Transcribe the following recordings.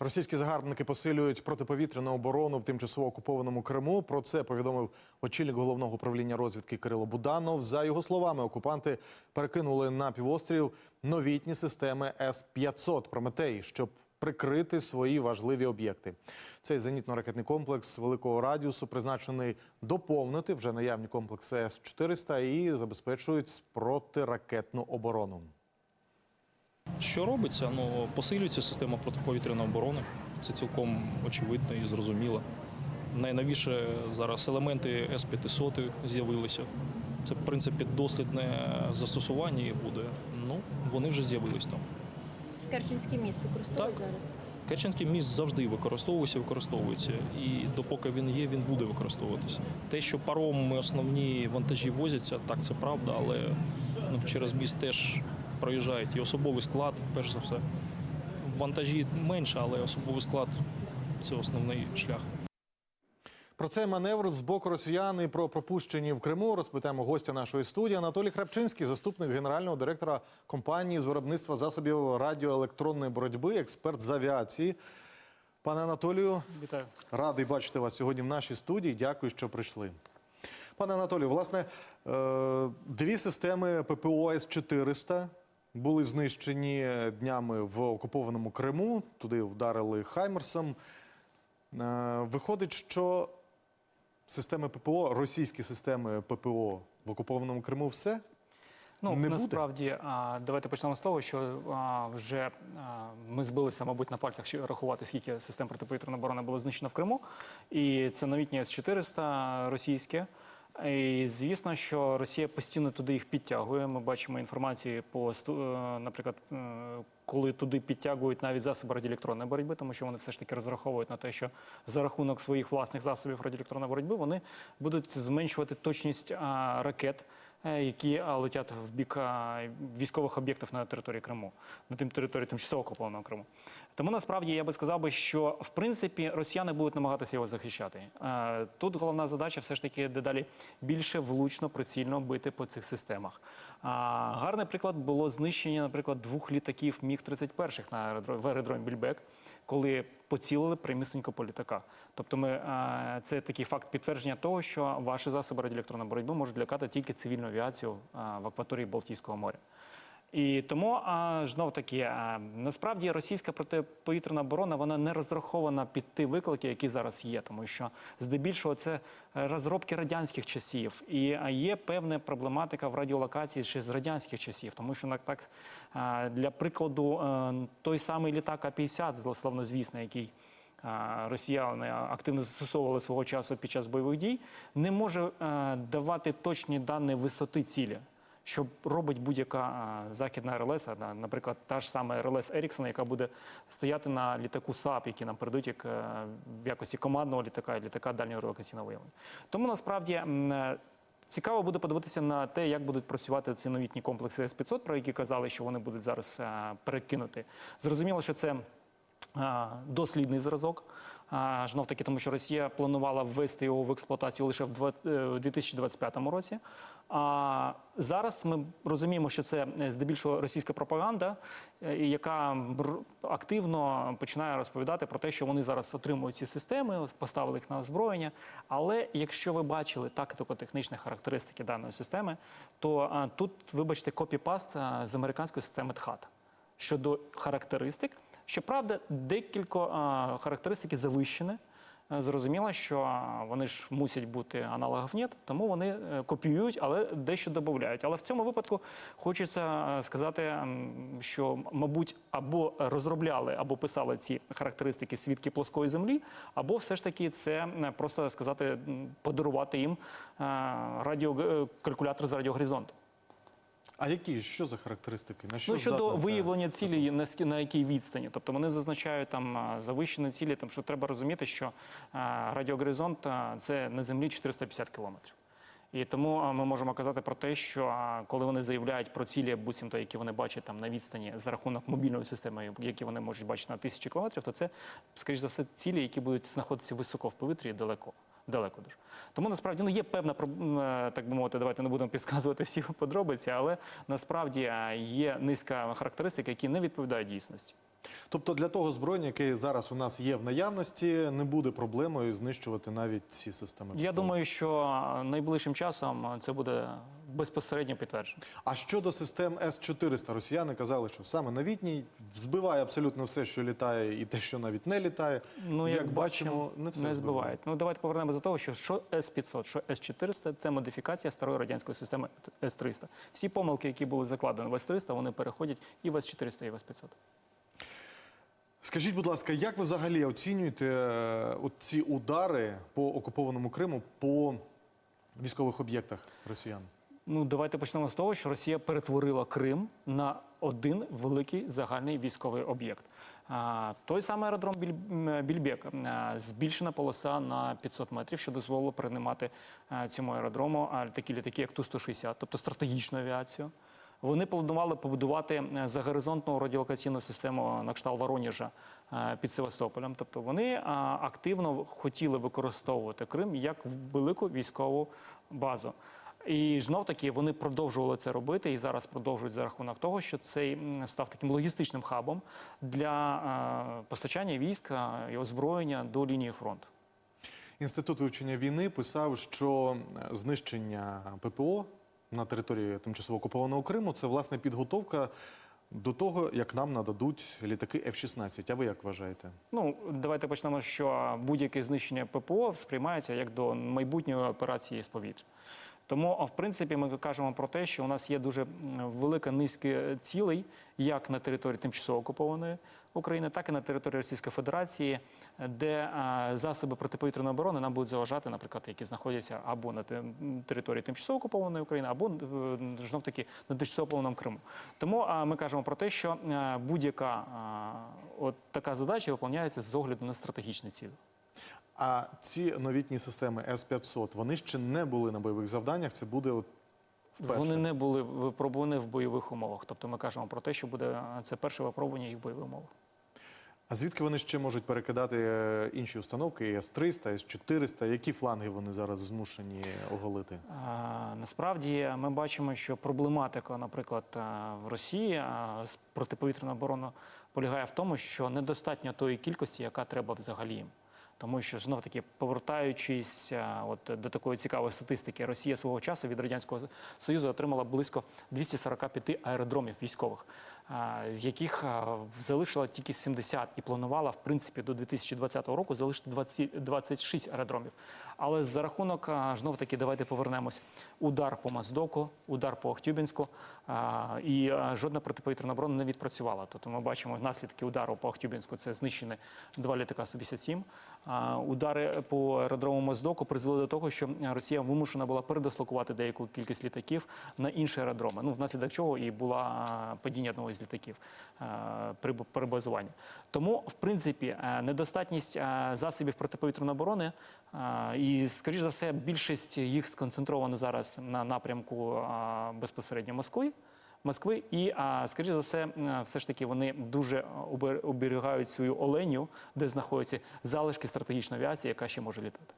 Російські загарбники посилюють протиповітряну оборону в тимчасово окупованому Криму. Про це повідомив очільник Головного управління розвідки Кирило Буданов. За його словами, окупанти перекинули на півострів новітні системи С-500 «Прометей», щоб прикрити свої важливі об'єкти. Цей зенітно-ракетний комплекс великого радіусу призначений доповнити вже наявні комплекси С-400 і забезпечують протиракетну оборону. Що робиться? Посилюється система протиповітряної оборони. Це цілком очевидно і зрозуміло. Найновіше зараз елементи С-500 з'явилися. Це, в принципі, дослідне застосування їх буде. Вони вже з'явились там. Керченський міст використовують зараз? Керченський міст завжди використовується. І допоки він є, він буде використовуватися. Те, що паром основні вантажі возяться, так, це правда, але через міст теж проїжджають і особовий склад, перш за все. Вантажі менше, але особовий склад – це основний шлях. Про цей маневр з боку росіян і про пропущені в Криму розпитаємо гостя нашої студії. Анатолій Храпчинський, заступник генерального директора компанії з виробництва засобів радіоелектронної боротьби, експерт з авіації. Пане Анатолію, вітаю. Радий бачити вас сьогодні в нашій студії. Дякую, що прийшли. Пане Анатолію, власне, дві системи ППО С-400 були знищені днями в окупованому Криму. Туди вдарили «Хаймерсом». Виходить, що системи ППО, російські системи ППО в окупованому Криму все? Насправді, давайте почнемо з того, що вже ми збилися, мабуть, на пальцях рахувати, скільки систем протиповітряної оборони було знищено в Криму. І це новітні С-400 російські. І звісно, що Росія постійно туди їх підтягує. Ми бачимо інформацію наприклад, коли туди підтягують навіть засоби радіоелектронної боротьби, тому що вони все ж таки розраховують на те, що за рахунок своїх власних засобів радіоелектронної боротьби вони будуть зменшувати точність ракет, які летять в бік військових об'єктів на території Криму, на території тимчасово окупованого Криму. Тому насправді я би сказав, що в принципі росіяни будуть намагатися його захищати. Тут головна задача все ж таки дедалі більше влучно, прицільно бити по цих системах. Гарний приклад було знищення, наприклад, 2 літаків Міг-31 в аеродромі Більбек, коли поцілили прямісінько по літаках. Тобто це такий факт підтвердження того, що ваші засоби радіоелектронної боротьби можуть лякати тільки цивільну авіацію в акваторії Балтійського моря. І тому, знов-таки, насправді російська протиповітряна оборона, вона не розрахована під ті виклики, які зараз є, тому що здебільшого це розробки радянських часів. І є певна проблематика в радіолокації ще з радянських часів, тому що, так, для прикладу, той самий літак А-50, славнозвісний, який росіяни активно застосовували свого часу під час бойових дій, не може давати точні дані висоти цілі, що робить будь-яка західна РЛС, наприклад, та ж сама РЛС Еріксона, яка буде стояти на літаку САП, який нам передають як в якості командного літака і літака дальнього радіолокаційного виявлення. Тому насправді цікаво буде подивитися на те, як будуть працювати ці новітні комплекси С-500, про які казали, що вони будуть зараз перекинути. Зрозуміло, що це дослідний зразок. Знов-таки, тому що Росія планувала ввести його в експлуатацію лише в 2025 році. А зараз ми розуміємо, що це здебільшого російська пропаганда, яка активно починає розповідати про те, що вони зараз отримують ці системи, поставили їх на озброєння. Але якщо ви бачили тактико-технічні характеристики даної системи, то тут, вибачте, копі-паст з американської системи ТХААД щодо характеристик. Щоправда, декілька характеристики завищені. Зрозуміло, що вони ж мусять бути аналогів нет, тому вони копіюють, але дещо додають. Але в цьому випадку хочеться сказати, що, мабуть, або розробляли, або писали ці характеристики свідки плоскої землі, або все ж таки це просто сказати, подарувати їм калькулятор з радіогоризонту. А які? Що за характеристики? На що щодо виявлення цілі, на якій відстані. Тобто вони зазначають там завищені цілі, тому що треба розуміти, що радіогоризонт – це на землі 450 кілометрів. І тому ми можемо казати про те, що коли вони заявляють про цілі, буцімто, які вони бачать там на відстані за рахунок мобільної системи, які вони можуть бачити на 1000 кілометрів, то це, скоріш за все, цілі, які будуть знаходитися високо в повітрі і далеко. Далеко дуже. Тому насправді є певна, так би мовити, давайте не будемо підказувати всі подробиці, але насправді є низка характеристик, які не відповідають дійсності. Тобто для того озброєння, яке зараз у нас є в наявності, не буде проблемою знищувати навіть ці системи Я ППО? думаю, що найближчим часом це буде безпосередньо підтверджено. А щодо систем С-400, росіяни казали, що саме новітній збиває абсолютно все, що літає, і те, що навіть не літає. Ну, як бачимо, не все не збиває. збивають. Ну, давайте повернемося до того, що С-500, що С-400 – це модифікація старої радянської системи С-300. Всі помилки, які були закладені в С-300, вони переходять і в С-400, і в С-500. Скажіть, будь ласка, як ви взагалі оцінюєте ці удари по окупованому Криму, по військових об'єктах росіян? Ну, давайте почнемо з того, що Росія перетворила Крим на один великий загальний військовий об'єкт. Той самий аеродром Більбек, збільшена полоса на 500 метрів, що дозволило переймати цьому аеродрому такі літаки, як Ту-160, тобто стратегічну авіацію. Вони планували побудувати загоризонтну радіолокаційну систему на кшталт Воронежа під Севастополем. Тобто вони активно хотіли використовувати Крим як велику військову базу. І знов-таки вони продовжували це робити і зараз продовжують за рахунок того, що цей став таким логістичним хабом для постачання військ і озброєння до лінії фронту. Інститут вивчення війни писав, що знищення ППО на території тимчасово окупованого Криму – це, власне, підготовка до того, як нам нададуть літаки F-16. А ви як вважаєте? Ну, давайте почнемо, що будь-яке знищення ППО сприймається як до майбутньої операції з повітря. Тому, в принципі, ми кажемо про те, що у нас є дуже велика низка цілей, як на території тимчасово окупованої України, так і на території Російської Федерації, де засоби протиповітряної оборони нам будуть заважати, наприклад, які знаходяться або на території тимчасово окупованої України, або, знов-таки, на тимчасово окупованому Криму. Тому ми кажемо про те, що будь-яка така задача виконується з огляду на стратегічні цілі. А ці новітні системи С-500, вони ще не були на бойових завданнях, це буде вперше? Вони не були випробувані в бойових умовах. Тобто ми кажемо про те, що буде це перше випробування їх в бойових умовах. А звідки вони ще можуть перекидати інші установки, С-300, С-400? Які фланги вони зараз змушені оголити? Насправді ми бачимо, що проблематика, наприклад, в Росії з протиповітряною обороною полягає в тому, що недостатньо тої кількості, яка треба взагалі їм. Тому що, знов-таки, повертаючись до такої цікавої статистики, Росія свого часу від Радянського Союзу отримала близько 245 аеродромів військових, з яких залишила тільки 70 і планувала, в принципі, до 2020 року залишити 26 аеродромів. Але за рахунок, знов-таки, давайте повернемось, удар по Моздоку, удар по Ахтюбінську, і жодна протиповітряна оборона не відпрацювала. Тобто ми бачимо наслідки удару по Ахтюбінську, це знищені 2 літака Су-57. Удари по аеродрому Моздоку призвели до того, що Росія вимушена була передислокувати деяку кількість літаків на інші аеродроми. Ну, внаслідок чого і було падіння одного з літаків при перебазуванні. Тому, в принципі, недостатність засобів протиповітряної оборони і, скоріш за все, більшість їх сконцентрована зараз на напрямку безпосередньо Москви, і, скоріш за все ж таки вони дуже оберігають свою оленю, де знаходяться залишки стратегічної авіації, яка ще може літати.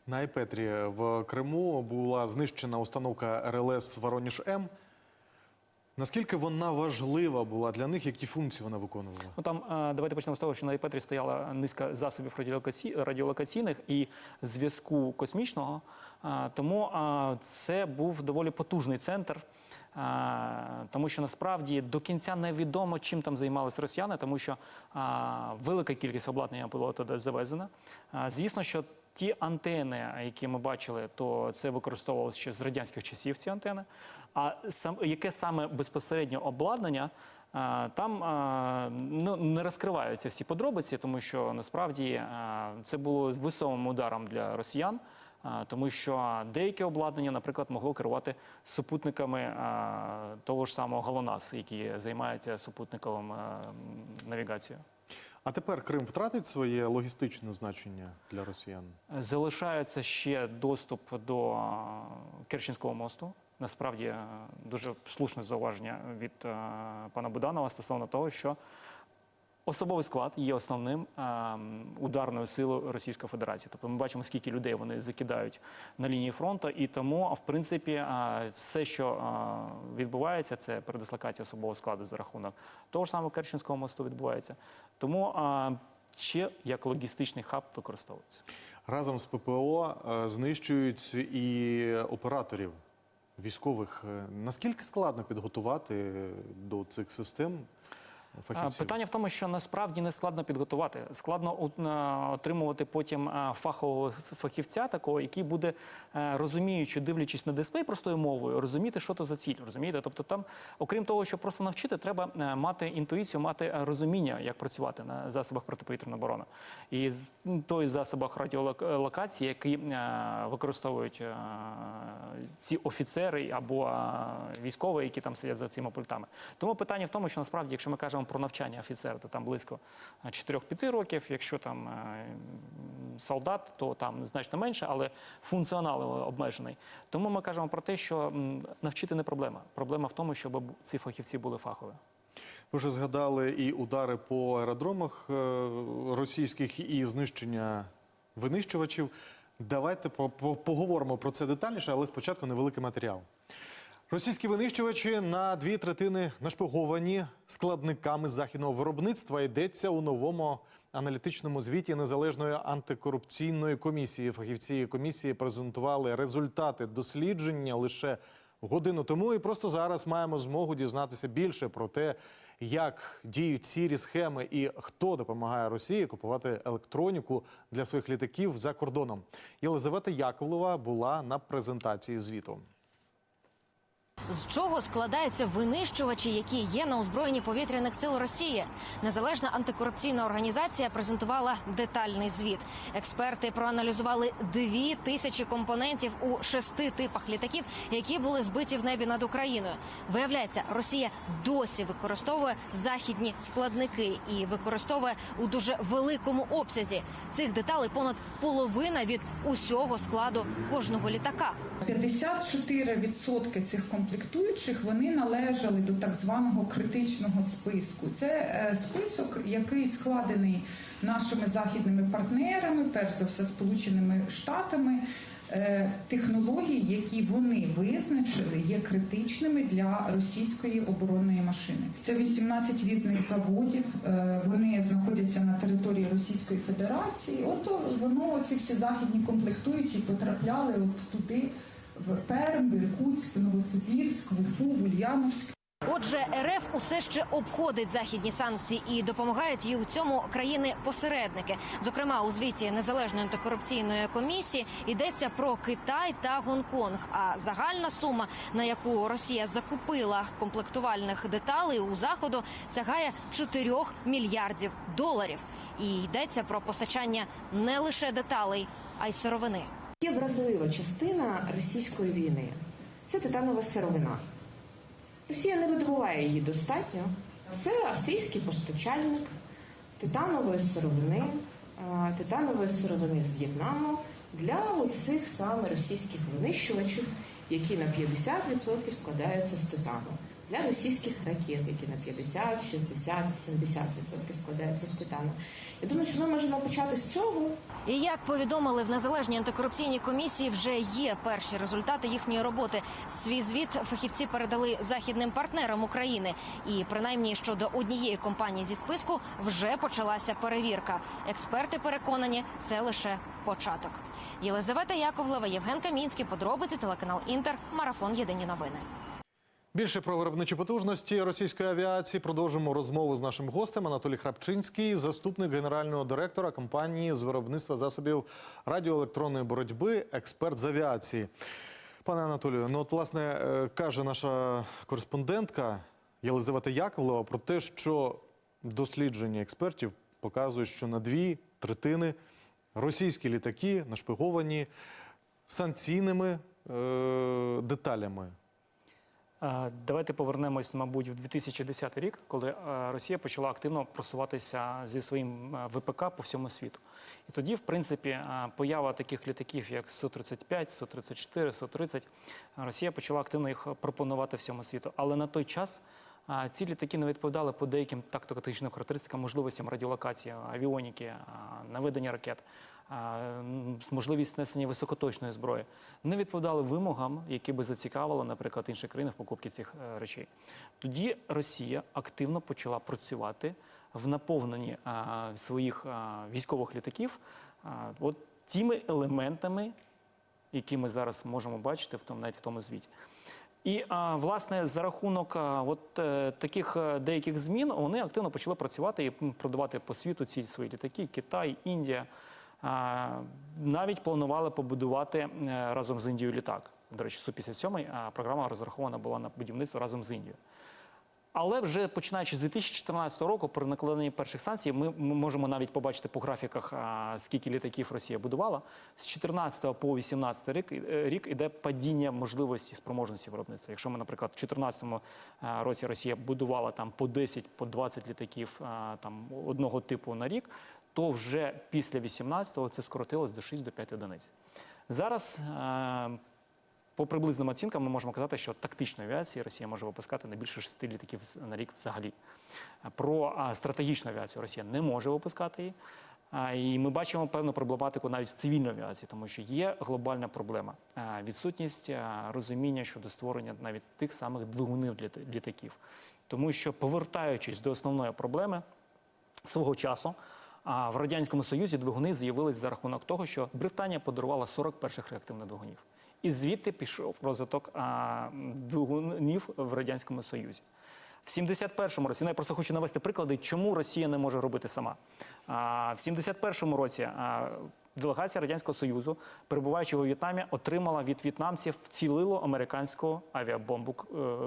На Айпетрі в Криму була знищена установка РЛС «Воронеж-М». Наскільки вона важлива була для них, які функції вона виконувала? Ну, там, давайте почнемо з того, що на Айпетрі стояла низка засобів радіолокаційних і зв'язку космічного, тому це був доволі потужний центр. Тому що насправді до кінця невідомо, чим там займалися росіяни, тому що велика кількість обладнання було туди завезена. Звісно, що ті антени, які ми бачили, то це використовувалося ще з радянських часів, ці антени. А яке саме безпосередньо обладнання, там не розкриваються всі подробиці, тому що насправді це було весомим ударом для росіян. Тому що деяке обладнання, наприклад, могло керувати супутниками того ж самого ГЛОНАСС, які займаються супутниковим навігацією. А тепер Крим втратить своє логістичне значення для росіян? Залишається ще доступ до Керченського мосту. Насправді, дуже слушне зауваження від пана Буданова стосовно того, що Особовий склад є основним ударною силою Російської Федерації. Тобто ми бачимо, скільки людей вони закидають на лінії фронту, і тому, в принципі, все, що відбувається, це передислокація особового складу за рахунок того ж самого Керченського мосту відбувається. Тому ще як логістичний хаб використовується. Разом з ППО знищують і операторів військових. Наскільки складно підготувати до цих систем фахівців? Питання в тому, що насправді не складно підготувати. Складно отримувати потім фахового фахівця такого, який буде, розуміючи, дивлячись на дисплей простою мовою, розуміти, що то за ціль. Розумієте? Тобто там, окрім того, що просто навчити, треба мати інтуїцію, мати розуміння, як працювати на засобах протиповітряної оборони. І той засобах радіолокації, які використовують ці офіцери або військові, які там сидять за цими пультами. Тому питання в тому, що насправді, якщо ми кажемо про навчання офіцера, то там близько 4-5 років, якщо там солдат, то там значно менше, але функціонал обмежений. Тому ми кажемо про те, що навчити не проблема. Проблема в тому, щоб ці фахівці були фахові. Ви вже згадали і удари по аеродромах російських, і знищення винищувачів. Давайте поговоримо про це детальніше, але спочатку невеликий матеріал. Російські винищувачі на 2/3 нашпиговані складниками західного виробництва. Йдеться у новому аналітичному звіті Незалежної антикорупційної комісії. Фахівці комісії презентували результати дослідження лише годину тому. І просто зараз маємо змогу дізнатися більше про те, як діють сірі схеми і хто допомагає Росії купувати електроніку для своїх літаків за кордоном. Єлизавета Яковлева була на презентації звіту. З чого складаються винищувачі, які є на озброєнні повітряних сил Росії? Незалежна антикорупційна організація презентувала детальний звіт. Експерти проаналізували 2000 компонентів у 6 типах літаків, які були збиті в небі над Україною. Виявляється, Росія досі використовує західні складники і використовує у дуже великому обсязі. Цих деталей понад половина від усього складу кожного літака. 54% цих комплектуючих вони належали до так званого критичного списку. Це список, який складений нашими західними партнерами, перш за все Сполученими Штатами, технологій, які вони визначили, є критичними для російської оборонної машини. Це 18 різних заводів, вони знаходяться на території Російської Федерації. Ці всі західні комплектуючі потрапляли от туди, в Перм, Іркутськ, Новосибірськ, в Уфу, в Ульяновськ. Отже, РФ усе ще обходить західні санкції і допомагають їй у цьому країни-посередники. Зокрема, у звіті Незалежної антикорупційної комісії йдеться про Китай та Гонконг. А загальна сума, на яку Росія закупила комплектувальних деталей у Заходу, сягає 4 мільярдів доларів. І йдеться про постачання не лише деталей, а й сировини. Є вразлива частина російської війни – це титанова сировина. Росія не видобуває її достатньо. Це австрійський постачальник титанової сировини з В'єтнаму для оцих саме російських винищувачів, які на 50% складаються з титану. Для російських ракет, які на 50, 60, 70% складаються з титану. Я думаю, що ми можемо почати з цього. І як повідомили в Незалежній антикорупційній комісії, вже є перші результати їхньої роботи. Свій звіт фахівці передали західним партнерам України. І принаймні щодо однієї компанії зі списку вже почалася перевірка. Експерти переконані, це лише початок. Єлизавета Яковлева, Євген Камінський, подробиці, телеканал Інтер, Марафон Єдині новини. Більше про виробничі потужності російської авіації продовжимо розмову з нашим гостем. Анатолій Храпчинський, заступник генерального директора компанії з виробництва засобів радіоелектронної боротьби, експерт з авіації. Пане Анатолію, власне, каже наша кореспондентка Єлизавета Яковлева про те, що дослідження експертів показують, що на 2/3 російські літаки нашпиговані санкційними деталями. Давайте повернемось, мабуть, в 2010 рік, коли Росія почала активно просуватися зі своїм ВПК по всьому світу. І тоді, в принципі, поява таких літаків, як Су-35, Су-34, Су-30, Росія почала активно їх пропонувати всьому світу. Але на той час Ці літаки не відповідали по деяким тактико-тактичним характеристикам, можливостям радіолокації, авіоніки, наведення ракет, можливість несення високоточної зброї. Не відповідали вимогам, які би зацікавили, наприклад, інші країни в покупці цих речей. Тоді Росія активно почала працювати в наповненні своїх військових літаків от тими елементами, які ми зараз можемо бачити навіть в тому звіті. І, власне, за рахунок таких деяких змін вони активно почали працювати і продавати по світу ці свої літаки. Китай, Індія навіть планували побудувати разом з Індією літак. До речі, Су-57, програма розрахована була на будівництво разом з Індією. Але вже починаючи з 2014 року, при накладенні перших санкцій, ми можемо навіть побачити по графіках, скільки літаків Росія будувала. З 2014 по 2018 рік іде падіння можливості спроможності виробництва. Якщо ми, наприклад, в 2014 році Росія будувала там по 10, по 20 літаків там, одного типу на рік, то вже після 2018-го це скоротилось до 6-5 одиниць. Зараз по приблизним оцінкам ми можемо казати, що тактичної авіації Росія може випускати не більше 6 літаків на рік взагалі. Про стратегічну авіацію Росія не може випускати її. І ми бачимо певну проблематику навіть в цивільній авіації, тому що є глобальна проблема. Відсутність розуміння щодо створення навіть тих самих двигунів для літаків. Тому що, повертаючись до основної проблеми, свого часу в Радянському Союзі двигуни з'явились за рахунок того, що Британія подарувала 40 перших реактивних двигунів. І звідти пішов розвиток двигунів в Радянському Союзі. В 71-му році, я просто хочу навести приклади, чому Росія не може робити сама. В 71-му році делегація Радянського Союзу, перебуваючи у В'єтнамі, отримала від в'єтнамців вцілилу американську авіабомбу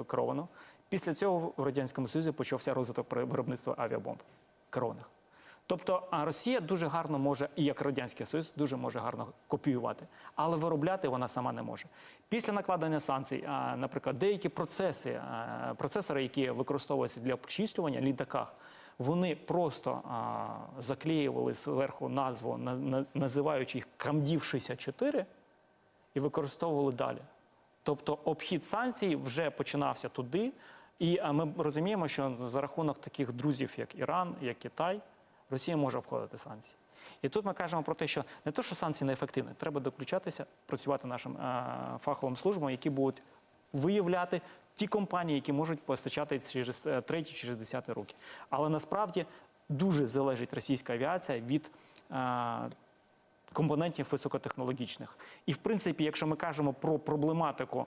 керовану. Після цього в Радянському Союзі почався розвиток виробництва авіабомб керованих. Тобто Росія дуже гарно може, і як Радянський Союз, дуже може гарно копіювати, але виробляти вона сама не може. Після накладення санкцій, наприклад, деякі процесори, які використовуються для обчислювання в літаках, вони просто заклеювали зверху назву, називаючи їх Камдів-64, і використовували далі. Тобто обхід санкцій вже починався туди, і ми розуміємо, що за рахунок таких друзів, як Іран, як Китай, Росія може обходити санкції. І тут ми кажемо про те, що не те, що санкції неефективні, треба доключатися, працювати нашим фаховим службам, які будуть виявляти ті компанії, які можуть постачати через 3-ті, через 10-ті роки. Але насправді дуже залежить російська авіація від компонентів високотехнологічних. І, в принципі, якщо ми кажемо про проблематику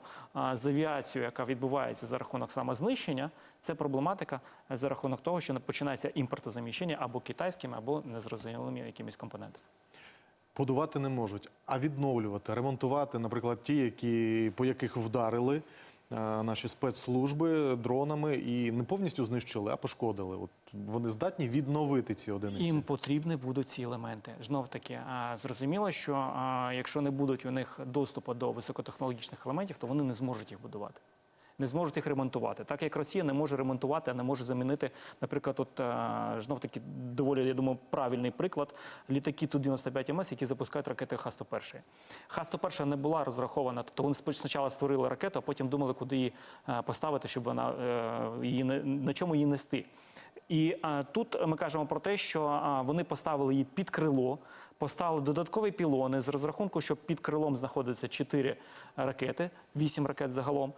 з авіацією, яка відбувається за рахунок самознищення, це проблематика за рахунок того, що починається імпортозаміщення або китайськими, або незрозумілими якимись компонентами. Будувати не можуть, а відновлювати, ремонтувати, наприклад, ті, по яких вдарили наші спецслужби дронами і не повністю знищили, а пошкодили. От вони здатні відновити ці одиниці? Їм потрібні будуть ці елементи. Знов-таки, зрозуміло, що якщо не будуть у них доступу до високотехнологічних елементів, то вони не зможуть їх будувати. Не зможуть їх ремонтувати. Так як Росія не може ремонтувати, а не може замінити, наприклад, знов-таки доволі, я думаю, правильний приклад, літаки Ту-95МС, які запускають ракети Х-101. Х-101 не була розрахована, тобто вони спочатку створили ракету, а потім думали, куди її поставити, щоб вона, на чому її нести. І тут ми кажемо про те, що вони поставили її під крило, поставили додаткові пілони з розрахунку, що під крилом знаходиться 4 ракети, 8 ракет загалом.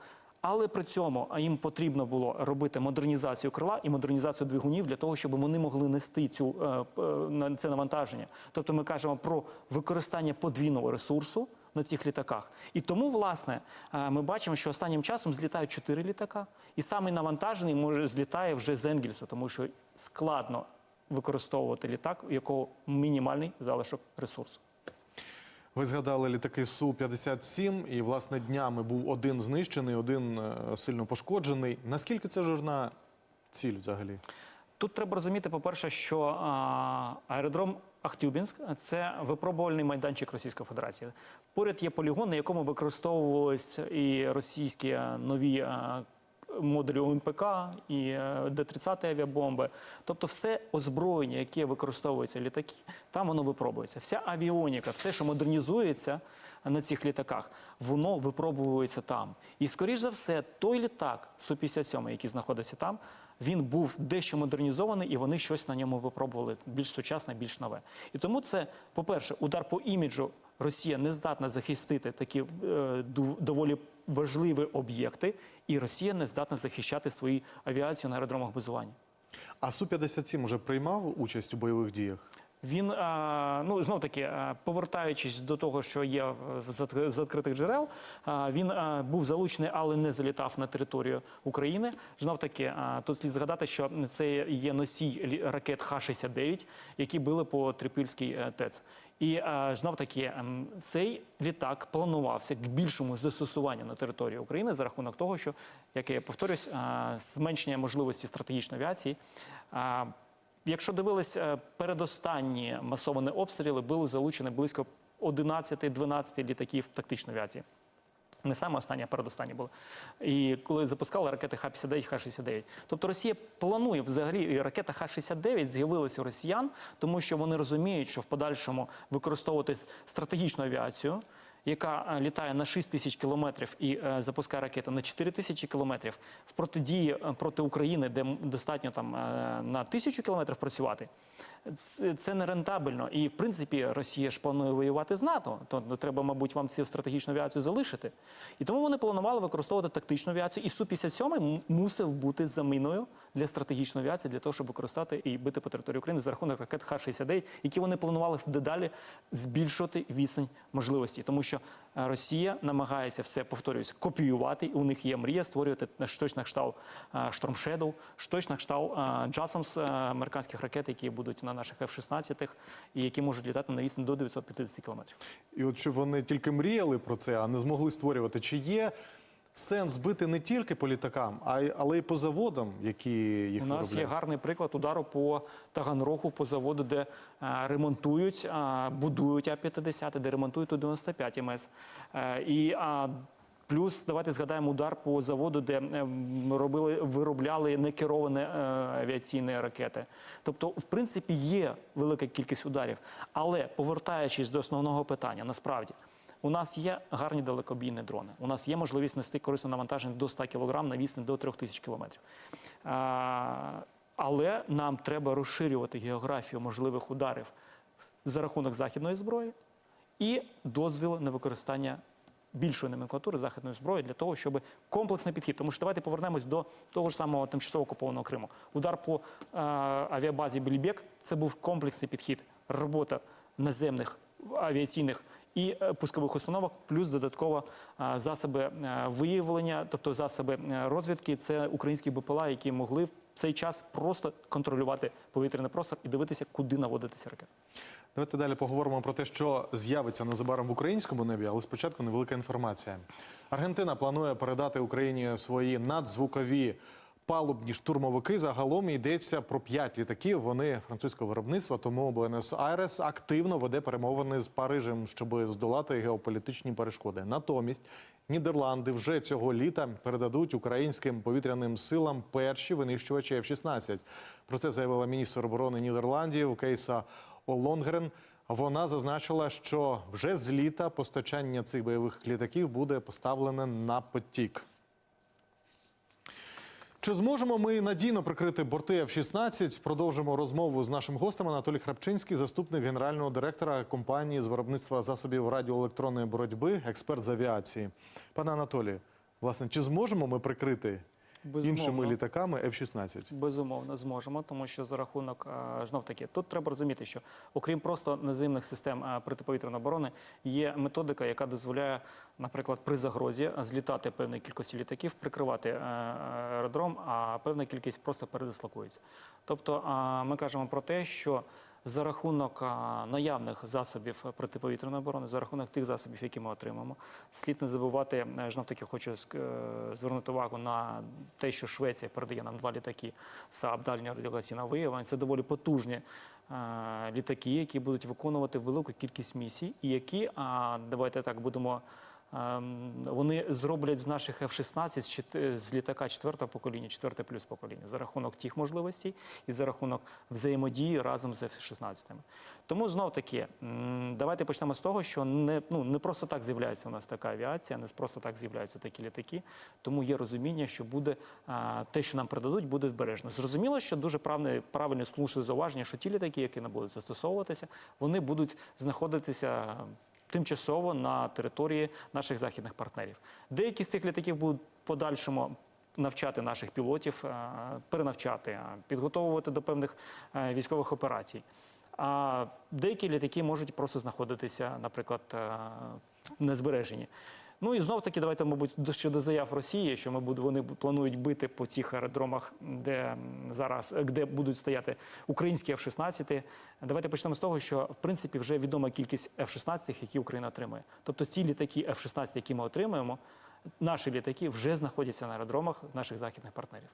Але при цьому їм потрібно було робити модернізацію крила і модернізацію двигунів для того, щоб вони могли нести це навантаження. Тобто ми кажемо про використання подвійного ресурсу на цих літаках. І тому, власне, ми бачимо, що останнім часом злітають 4 літака, і самий навантажений злітає вже з Енгельса, тому що складно використовувати літак, у якого мінімальний залишок ресурсу. Ви згадали літаки Су-57, і, власне, днями був один знищений, один сильно пошкоджений. Наскільки це жирна ціль взагалі? Тут треба розуміти, по-перше, що аеродром Ахтюбінськ – це випробувальний майданчик Російської Федерації. Поряд є полігон, на якому використовувалися і російські нові модулі УМПК, і Д-30 авіабомби. Тобто все озброєння, яке використовується літаки, там воно випробується. Вся авіоніка, все, що модернізується на цих літаках, воно випробовується там. І, скоріш за все, той літак Су-57, який знаходився там, він був дещо модернізований, і вони щось на ньому випробували більш сучасне, більш нове. І тому це, по-перше, удар по іміджу. Росія не здатна захистити такі доволі важливі об'єкти, і Росія не здатна захищати свою авіацію на аеродромах базування. А Су-57 уже приймав участь у бойових діях? Він, ну, знов-таки, повертаючись до того, що є з відкритих джерел, він був залучений, але не залітав на територію України. Знов-таки, тут слід згадати, що це є носій ракет Х-69, які били по Трипільській ТЕЦ. І знов-таки, цей літак планувався к більшому застосуванню на території України за рахунок того, що, як я повторюсь, зменшення можливості стратегічної авіації. Якщо дивились, передостанні масовані обстріли були залучені близько 11-12 літаків тактичної авіації. Не саме останні, а передостанні були. І коли запускали ракети Х-59, Х-69. Тобто Росія планує взагалі, і ракета Х-69 з'явилася у росіян, тому що вони розуміють, що в подальшому використовувати стратегічну авіацію, яка літає на 6 тисяч кілометрів і запускає ракети на 4 тисячі кілометрів, в протидії проти України, де достатньо там на 1000 кілометрів працювати, це не рентабельно. І, в принципі, Росія ж планує воювати з НАТО, то треба, мабуть, вам цю стратегічну авіацію залишити. І тому вони планували використовувати тактичну авіацію, і Су-57 мусив бути заміною для стратегічної авіації, для того, щоб використати і бити по території України за рахунок ракет Х-69, які вони планували дедалі збільшувати відстань можливості. Тому що Росія намагається все, повторюсь, копіювати. У них є мрія створювати щось на кшталт Storm Shadow, щось на кшталт JASSM, американських ракет, які будуть на наших F-16 і які можуть літати на відстань до 950 кілометрів. І от щоб вони тільки мріяли про це, а не змогли створювати, чи є сенс бити не тільки по літакам, але й по заводам, які їх У нас є виробляють? гарний приклад удару по Таганрогу, по заводу, де ремонтують, будують А-50, де ремонтують Ту-95 МС. І плюс, давайте згадаємо удар по заводу, де виробляли некеровані авіаційні ракети. Тобто, в принципі, є велика кількість ударів. Але, повертаючись до основного питання, насправді, у нас є гарні далекобійні дрони. У нас є можливість нести корисне навантаження до 100 кг на відстань до 3000 км. Але нам треба розширювати географію можливих ударів за рахунок західної зброї і дозвіл на використання більшої номенклатури західної зброї для того, щоб комплексний підхід. Тому що давайте повернемось до того ж самого тимчасово окупованого Криму. Удар по авіабазі Бельбек – це був комплексний підхід. Робота наземних авіаційних і пускових установок, плюс додатково засоби виявлення, тобто засоби розвідки. Це українські БПЛА, які могли в цей час просто контролювати повітряний простор і дивитися, куди наводитися ракети. Давайте далі поговоримо про те, що з'явиться незабаром в українському небі, але спочатку невелика інформація. Аргентина планує передати Україні свої надзвукові палубні штурмовики. Загалом йдеться про 5 літаків. Вони французького виробництва, тому Буенос-Айрес активно веде перемовини з Парижем, щоб здолати геополітичні перешкоди. Натомість Нідерланди вже цього літа передадуть українським повітряним силам перші винищувачі F-16. Про це заявила міністр оборони Нідерландів Кейса Олонгрен. Вона зазначила, що вже з літа постачання цих бойових літаків буде поставлене на потік. Чи зможемо ми надійно прикрити борти F-16? Продовжимо розмову з нашим гостем. Анатолій Храпчинський, заступник генерального директора компанії з виробництва засобів радіоелектронної боротьби, експерт з авіації. Пане Анатолію, власне, чи зможемо ми прикрити іншими літаками F-16? Безумовно, зможемо, тому що за рахунок, знов-таки, тут треба розуміти, що окрім просто наземних систем протиповітряної оборони, є методика, яка дозволяє, наприклад, при загрозі злітати певної кількості літаків, прикривати аеродром, а певна кількість просто передислокується. Тобто ми кажемо про те, що за рахунок наявних засобів протиповітряної оборони, за рахунок тих засобів, які ми отримаємо, слід не забувати, знов-таки хочу звернути увагу на те, що Швеція передає нам 2 літаки СААБ дальнього радіолокаційного виявлення. Це доволі потужні літаки, які будуть виконувати велику кількість місій і які, давайте так будемо Вони зроблять з наших F-16 з літака 4-го покоління, 4 плюс покоління, за рахунок тих можливостей і за рахунок взаємодії разом з F-16. Тому знов-таки, давайте почнемо з того, що не просто так з'являється у нас така авіація, не просто так з'являються такі літаки, тому є розуміння, що буде те, що нам передадуть, буде збережено. Зрозуміло, що дуже правильне слушне зауваження, що ті літаки, які не будуть застосовуватися, вони будуть знаходитися тимчасово на території наших західних партнерів. Деякі з цих літаків будуть в подальшому навчати наших пілотів, перенавчати, підготовувати до певних військових операцій. А деякі літаки можуть просто знаходитися, наприклад, на збереженні. Ну і знов-таки, давайте, мабуть, щодо заяв Росії, що вони планують бити по цих аеродромах, де будуть стояти українські F-16. Давайте почнемо з того, що, в принципі, вже відома кількість F-16, які Україна отримує. Тобто ті літаки F-16, які ми отримуємо, наші літаки вже знаходяться на аеродромах наших західних партнерів.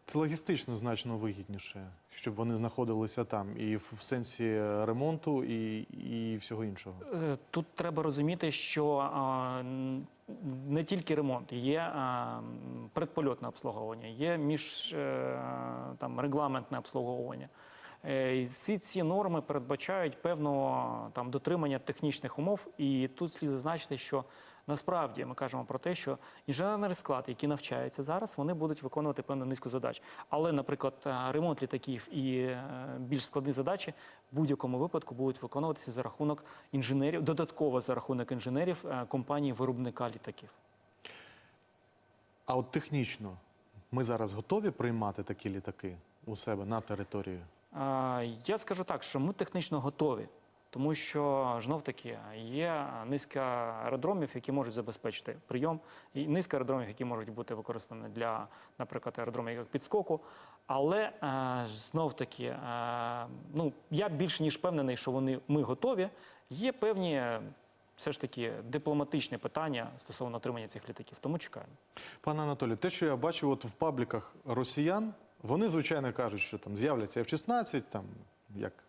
Це логістично значно вигідніше, щоб вони знаходилися там і в сенсі ремонту, і всього іншого. Тут треба розуміти, що не тільки ремонт, є предпольотне обслуговування, є регламентне обслуговування. Всі ці норми передбачають певного дотримання технічних умов, і тут слід зазначити, що насправді ми кажемо про те, що інженерний склад, який навчається зараз, вони будуть виконувати певну низку задач. Але, наприклад, ремонт літаків і більш складні задачі в будь-якому випадку будуть виконуватися за рахунок інженерів, додатково за рахунок інженерів компанії-виробника літаків. А от технічно ми зараз готові приймати такі літаки у себе на територію? Я скажу так, що ми технічно готові. Тому що, знов-таки, є низка аеродромів, які можуть забезпечити прийом, і низка аеродромів, які можуть бути використані для, наприклад, аеродромів як підскоку. Але, знов-таки, я більш ніж впевнений, що ми готові. Є певні, все ж таки, дипломатичні питання стосовно отримання цих літаків. Тому чекаємо. Пане Анатолію, те, що я бачив в пабліках росіян, вони, звичайно, кажуть, що там з'являться F-16,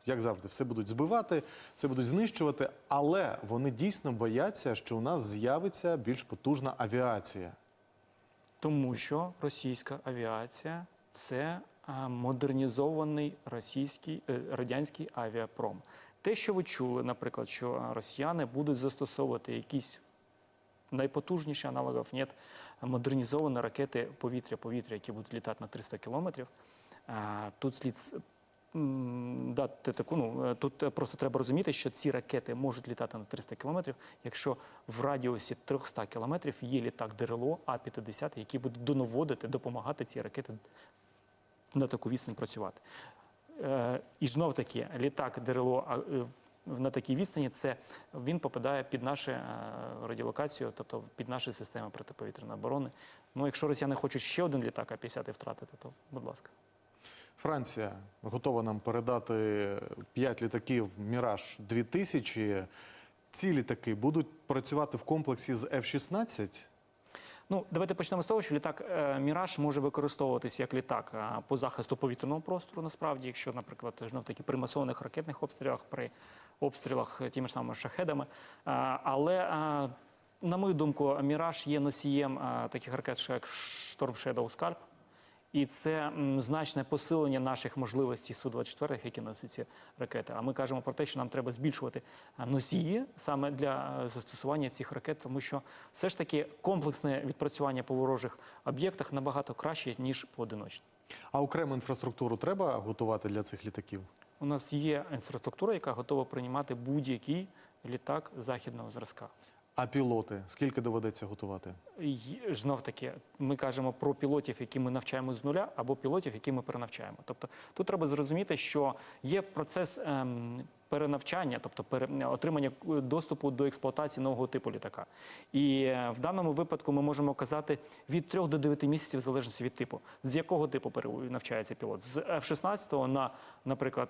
як завжди, все будуть збивати, все будуть знищувати, але вони дійсно бояться, що у нас з'явиться більш потужна авіація. Тому що російська авіація – це модернізований радянський авіапром. Те, що ви чули, наприклад, що росіяни будуть застосовувати якісь найпотужніші аналогів, модернізовані ракети повітря-повітря, які будуть літати на 300 кілометрів, тут слід дати таку, тут просто треба розуміти, що ці ракети можуть літати на 300 кілометрів, якщо в радіусі 300 кілометрів є літак ДРЛО А-50, який буде донаводити, допомагати ці ракети на таку відстань працювати. І знов-таки, літак ДРЛО на такій відстані, він попадає під нашу радіолокацію, тобто під наші системи протиповітряної оборони. Якщо росіяни хочуть ще один літак А-50 втратити, то будь ласка. Франція готова нам передати 5 літаків «Міраж-2000». Ці літаки будуть працювати в комплексі з F-16? Давайте почнемо з того, що літак «Міраж» може використовуватися як літак по захисту повітряного простору, насправді, якщо, наприклад, знов-таки при масованих ракетних обстрілах, при обстрілах тими ж самими шахедами. Але, на мою думку, «Міраж» є носієм таких ракет, як «Шторм Shadow Scalp». І це значне посилення наших можливостей Су-24, які носять ці ракети. А ми кажемо про те, що нам треба збільшувати носії саме для застосування цих ракет, тому що все ж таки комплексне відпрацювання по ворожих об'єктах набагато краще, ніж поодиночне. А окрему інфраструктуру треба готувати для цих літаків? У нас є інфраструктура, яка готова приймати будь-який літак західного зразка. А пілоти? Скільки доведеться готувати? Знов-таки, ми кажемо про пілотів, які ми навчаємо з нуля, або пілотів, які ми перенавчаємо. Тобто тут треба зрозуміти, що є процес перенавчання, тобто отримання доступу до експлуатації нового типу літака. І в даному випадку ми можемо казати від 3 до 9 місяців в залежності від типу. З якого типу навчається пілот? З F-16 на, наприклад,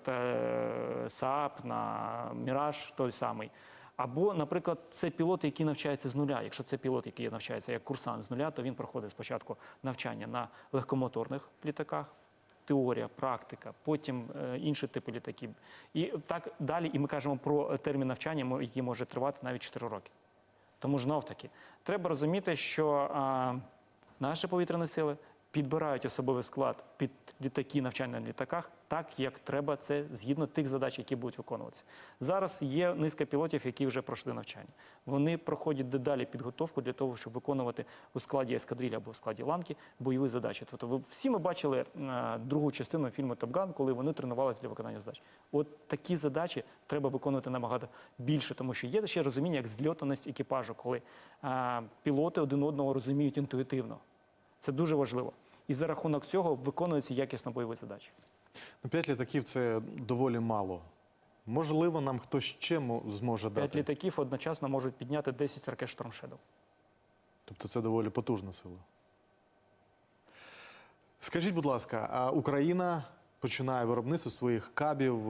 СААП, на Міраж той самий. Або, наприклад, це пілот, який навчається з нуля. Якщо це пілот, який навчається як курсант з нуля, то він проходить спочатку навчання на легкомоторних літаках, теорія, практика, потім інші типи літаків. І так далі. І ми кажемо про термін навчання, який може тривати навіть 4 роки. Тому ж знов-таки, треба розуміти, що наші повітряні сили підбирають особовий склад під літаки, навчання на літаках, так, як треба, це згідно тих задач, які будуть виконуватися. Зараз є низка пілотів, які вже пройшли навчання. Вони проходять дедалі підготовку для того, щоб виконувати у складі ескадрилі або у складі ланки бойові задачі. Тобто всі ми бачили другу частину фільму «Топ Ган», коли вони тренувалися для виконання задач. От такі задачі треба виконувати набагато більше, тому що є ще розуміння, як зльотаність екіпажу, коли пілоти один одного розуміють інтуїтивно. Це дуже важливо. І за рахунок цього виконуються якісно бойові задачі. 5 літаків – це доволі мало. Можливо, нам хтось ще зможе дати? 5 літаків одночасно можуть підняти 10 ракет Storm Shadow. Тобто це доволі потужна сила. Скажіть, будь ласка, а Україна починає виробництво своїх кабів.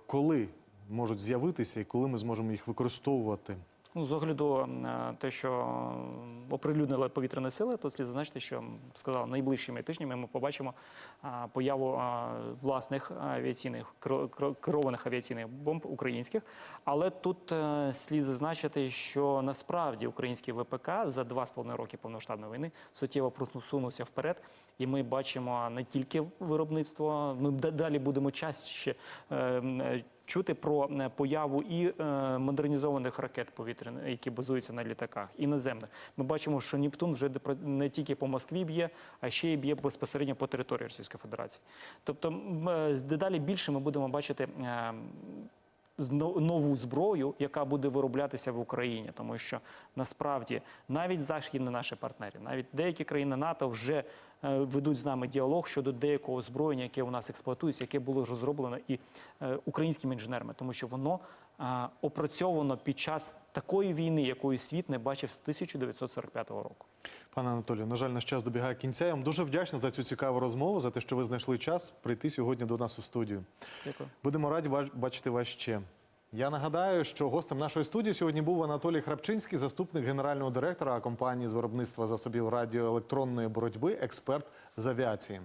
Коли можуть з'явитися і коли ми зможемо їх використовувати? Ну, з огляду на те, що оприлюднили повітряні сили, то слід зазначити, що, сказав, найближчими тижнями ми побачимо появу власних авіаційних, керованих авіаційних бомб українських. Але тут слід зазначити, що насправді український ВПК за 2,5 роки повномасштабної війни суттєво просунувся вперед. І ми бачимо не тільки виробництво, ми далі будемо частіше чути про появу і модернізованих ракет повітряних, які базуються на літаках, і наземних. Ми бачимо, що Нептун вже не тільки по Москві б'є, а ще й б'є безпосередньо по території Російської Федерації. Тобто дедалі більше ми будемо бачити нову зброю, яка буде вироблятися в Україні, тому що насправді навіть західні наші партнери, навіть деякі країни НАТО вже ведуть з нами діалог щодо деякого озброєння, яке у нас експлуатується, яке було розроблено і українськими інженерами, тому що воно опрацьовано під час такої війни, якої світ не бачив з 1945 року. Пане Анатолію, на жаль, наш час добігає кінця. Я вам дуже вдячний за цю цікаву розмову, за те, що ви знайшли час прийти сьогодні до нас у студію. Дякую. Будемо раді бачити вас ще. Я нагадаю, що гостем нашої студії сьогодні був Анатолій Храпчинський, заступник генерального директора компанії з виробництва засобів радіоелектронної боротьби, експерт з авіації.